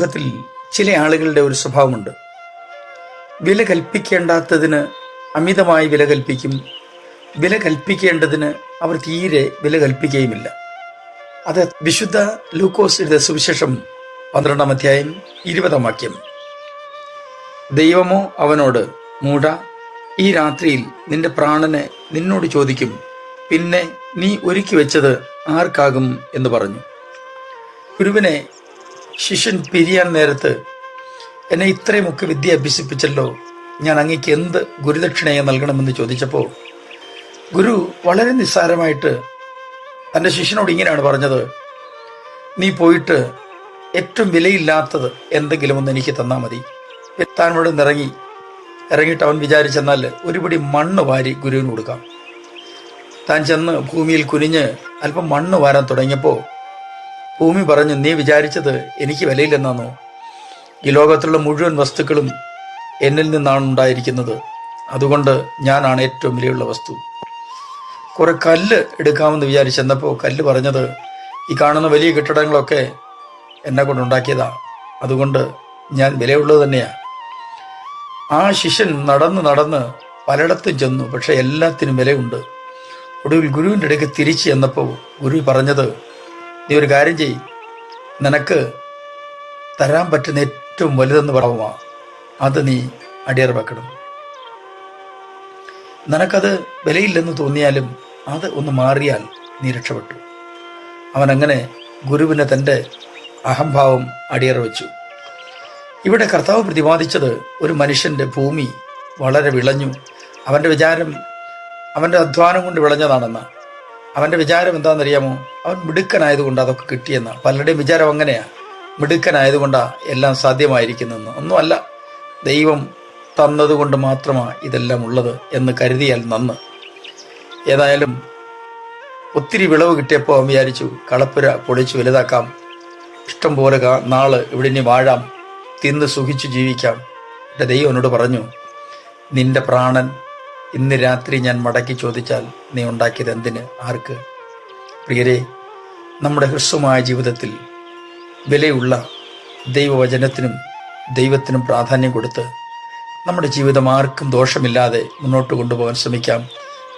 സമൂഹത്തിൽ ചില ആളുകളുടെ ഒരു സ്വഭാവമുണ്ട്. വില കൽപ്പിക്കേണ്ടാത്തതിന് അമിതമായി വില കൽപ്പിക്കും. വില കൽപ്പിക്കേണ്ടതിന് അവർ തീരെ വില കൽപ്പിക്കുകയുമില്ല. അത് വിശുദ്ധ ലൂക്കോസ് എഴുതിയ സുവിശേഷം 12-ാം അധ്യായം 20-ാം വാക്യം. ദൈവമോ അവനോട്, മൂഢാ, ഈ രാത്രിയിൽ നിന്റെ പ്രാണനെ നിന്നോട് ചോദിക്കും, പിന്നെ നീ ഒരുക്കി വെച്ചത് ആർക്കാകും എന്ന് പറഞ്ഞു. ഗുരുവിനെ ശിഷ്യൻ പിരിയാൻ നേരത്ത്, എന്നെ ഇത്രയുമൊക്കെ വിദ്യ അഭ്യസിപ്പിച്ചല്ലോ, ഞാൻ അങ്ങേക്ക് എന്ത് ഗുരുദക്ഷിണയെ നൽകണമെന്ന് ചോദിച്ചപ്പോൾ ഗുരു വളരെ നിസ്സാരമായിട്ട് തൻ്റെ ശിഷ്യനോട് ഇങ്ങനെയാണ് പറഞ്ഞത്: നീ പോയിട്ട് ഏറ്റവും വിലയില്ലാത്തത് എന്തെങ്കിലും ഒന്ന് എനിക്ക് തന്നാൽ മതി. താൻ ഇവിടെ നിന്ന് ഇറങ്ങിയിട്ട് അവൻ വിചാരിച്ചെന്നാൽ ഒരുപിടി മണ്ണ് വാരി ഗുരുവിന് കൊടുക്കാം. താൻ ചെന്ന് ഭൂമിയിൽ കുനിഞ്ഞ് അല്പം മണ്ണ് വാരാൻ തുടങ്ങിയപ്പോൾ ഭൂമി പറഞ്ഞു, നീ വിചാരിച്ചത് എനിക്ക് വിലയില്ലെന്നാണോ? ഈ ലോകത്തിലുള്ള മുഴുവൻ വസ്തുക്കളും എന്നിൽ നിന്നാണ് ഉണ്ടായിരിക്കുന്നത്. അതുകൊണ്ട് ഞാനാണ് ഏറ്റവും വിലയുള്ള വസ്തു. കുറെ കല്ല് എടുക്കാമെന്ന് വിചാരിച്ചെന്നപ്പോൾ കല്ല് പറഞ്ഞത്, ഈ കാണുന്ന വലിയ കെട്ടിടങ്ങളൊക്കെ എന്നെ കൊണ്ടുണ്ടാക്കിയതാ, അതുകൊണ്ട് ഞാൻ വിലയുള്ളത് തന്നെയാണ്. ആ ശിഷ്യൻ നടന്ന് പലയിടത്തും ചെന്നു, പക്ഷെ എല്ലാത്തിനും വിലയുണ്ട്. ഒടുവിൽ ഗുരുവിൻ്റെ അടുക്ക് തിരിച്ചു ചെന്നപ്പോൾ ഗുരു പറഞ്ഞത്, നീ ഒരു കാര്യം ചെയ്യ്, നിനക്ക് തരാൻ പറ്റുന്ന ഏറ്റവും വലുതെന്ന് പറയുക, അത് നീ അടിയറ വെക്കണം. നിനക്കത് വിലയില്ലെന്ന് തോന്നിയാലും അത് ഒന്ന് മാറിയാൽ നീ രക്ഷപ്പെട്ടു. അവനങ്ങനെ ഗുരുവിനെ തൻ്റെ അഹംഭാവം അടിയറ വെച്ചു. ഇവിടെ കർത്താവ് പ്രതിപാദിച്ചത് ഒരു മനുഷ്യൻ്റെ ഭൂമി വളരെ വിളഞ്ഞു. അവൻ്റെ വിചാരം അവൻ്റെ അധ്വാനം കൊണ്ട് വിളഞ്ഞതാണെന്ന്. അവൻ്റെ വിചാരം എന്താണെന്നറിയാമോ? അവൻ മിടുക്കനായതുകൊണ്ട് അതൊക്കെ കിട്ടിയെന്ന്. പലരുടെയും വിചാരം അങ്ങനെയാ, മിടുക്കനായതുകൊണ്ടാണ് എല്ലാം സാധ്യമായിരിക്കുന്നെന്ന്. ഒന്നുമല്ല, ദൈവം തന്നതുകൊണ്ട് മാത്രമാണ് ഇതെല്ലാം ഉള്ളത് എന്ന് കരുതിയാൽ നന്ന്. ഏതായാലും ഒത്തിരി വിളവ് കിട്ടിയപ്പോൾ അവൻ വിചാരിച്ചു, കളപ്പുര പൊളിച്ചു വലുതാക്കാം, ഇഷ്ടം പോലെ നാള് ഇവിടെ ഇനി വാഴാം, തിന്ന് സുഖിച്ചു ജീവിക്കാം. എൻ്റെ ദൈവം എന്നോട് പറഞ്ഞു, നിന്റെ പ്രാണൻ ഇന്ന് രാത്രി ഞാൻ മടക്കി ചോദിച്ചാൽ നീ ഉണ്ടാക്കിയത് എന്തിന്, ആർക്ക്? പ്രിയരെ, നമ്മുടെ ഹ്രസ്വമായ ജീവിതത്തിൽ വിലയുള്ള ദൈവവചനത്തിനും ദൈവത്തിനും പ്രാധാന്യം കൊടുത്ത് നമ്മുടെ ജീവിതം ആർക്കും ദോഷമില്ലാതെ മുന്നോട്ട് കൊണ്ടുപോകാൻ ശ്രമിക്കാം.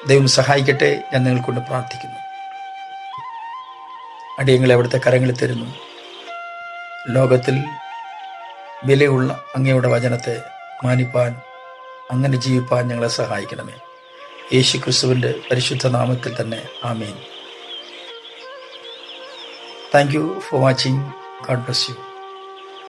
ദൈവം സഹായിക്കട്ടെ. ഞാൻ നിങ്ങൾക്കൊണ്ട് പ്രാർത്ഥിക്കുന്നു. അടിയങ്ങളെ അവിടുത്തെ കരങ്ങളിൽ തരുന്നു. ലോകത്തിൽ വിലയുള്ള അങ്ങയുടെ വചനത്തെ മാനിപ്പാൻ, അങ്ങനെ ജീവിപ്പാൻ ഞങ്ങളെ സഹായിക്കണമേ. യേശു ക്രിസ്തുവിൻ്റെ പരിശുദ്ധ നാമത്തിൽ തന്നെ ആമേൻ. Thank you for watching. God bless you.